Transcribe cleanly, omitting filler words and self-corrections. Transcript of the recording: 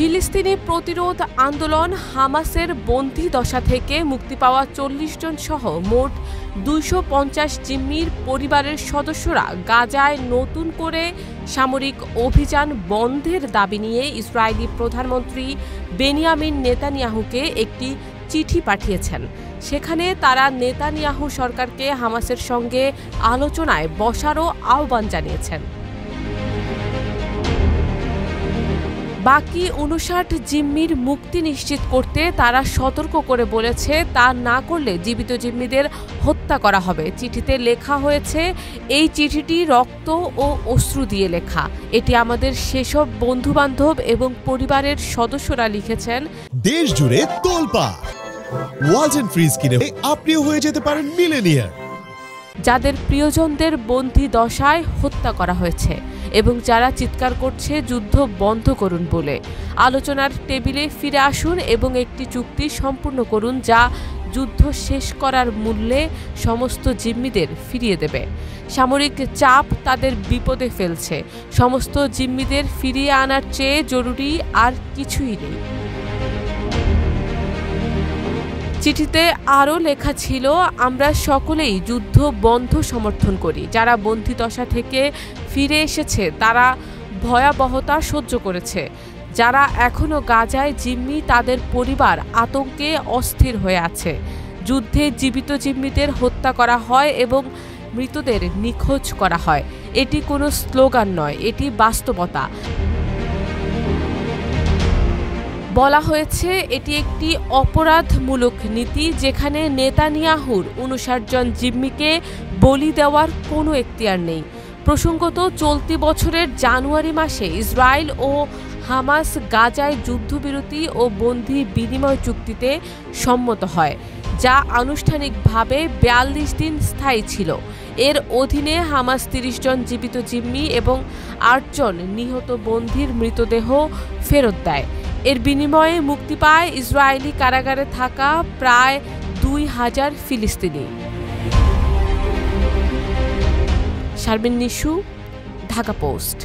ফিলিস্তিনি প্রতিরোধ আন্দোলন হামাসের বন্দী দশা থেকে মুক্তি পাওয়া ৪০ জন সহ মোট ২৫০ জিম্মির পরিবারের সদস্যরা গাজায় নতুন করে সামরিক অভিযান বন্ধের দাবি নিয়ে ইসরায়েলি প্রধানমন্ত্রী বেনিয়ামিন নেতানিয়াহুকে একটি চিঠি পাঠিয়েছেন। সেখানে তারা নেতানিয়াহু সরকারকে হামাসের সঙ্গে আলোচনায় বসারও আহ্বান জানিয়েছেন। বাকি ৫৯ জিম্মির মুক্তি নিশ্চিত করতে তারা সতর্ক করে বলেছে, তা না করলে জীবিত জিম্মিদের হত্যা করা হবে। চিঠিতে লেখা হয়েছে, এই চিঠিটি রক্ত ও অশ্রু দিয়ে লেখা। এটি আমাদের সেসব বন্ধুবান্ধব এবং পরিবারের সদস্যরা লিখেছেন। দেশ জুড়ে তোলপাড় ওয়ালটন ফ্রিজ কিনে আপনিও হয়ে যেতে পারেন মিলেনিয়ার, যাদের প্রিয়জনদের বন্দী দশায় হত্যা করা হয়েছে এবং যারা চিৎকার করছে যুদ্ধ বন্ধ করুন বলে। আলোচনার টেবিলে ফিরে আসুন এবং একটি চুক্তি সম্পূর্ণ করুন যা যুদ্ধ শেষ করার মূল্যে সমস্ত জিম্মিদের ফিরিয়ে দেবে। সামরিক চাপ তাদের বিপদে ফেলছে। সমস্ত জিম্মিদের ফিরিয়ে আনার চেয়ে জরুরি আর কিছুই নেই। চিঠিতে আরও লেখা ছিল, আমরা সকলেই যুদ্ধ বন্ধ সমর্থন করি। যারা বন্দিদশা থেকে ফিরে এসেছে তারা ভয়াবহতা সহ্য করেছে। যারা এখনও গাজায় জিম্মি তাদের পরিবার আতঙ্কে অস্থির হয়ে আছে। যুদ্ধে জীবিত জিম্মিদের হত্যা করা হয় এবং মৃতদের নিখোঁজ করা হয়। এটি কোনো স্লোগান নয়, এটি বাস্তবতা। বলা হয়েছে এটি একটি অপরাধমূলক নীতি যেখানে নেতানিয়াহুর ৫৯ জন জিম্মিকে বলি দেওয়ার কোনো এখতিয়ার নেই। প্রসঙ্গত, চলতি বছরের জানুয়ারি মাসে ইসরায়েল ও হামাস গাজায় যুদ্ধবিরতি ও বন্দী বিনিময় চুক্তিতে সম্মত হয়, যা আনুষ্ঠানিকভাবে ৪২ দিন স্থায়ী ছিল। এর অধীনে হামাস ৩০ জন জীবিত জিম্মি এবং ৮ জন নিহত বন্দীর মৃতদেহ ফেরত দেয়। এর বিনিময়ে মুক্তি পায় ইসরায়েলি কারাগারে থাকা প্রায় ২,০০০ ফিলিস্তিনি। শারমিন নিশু, ঢাকা পোস্ট।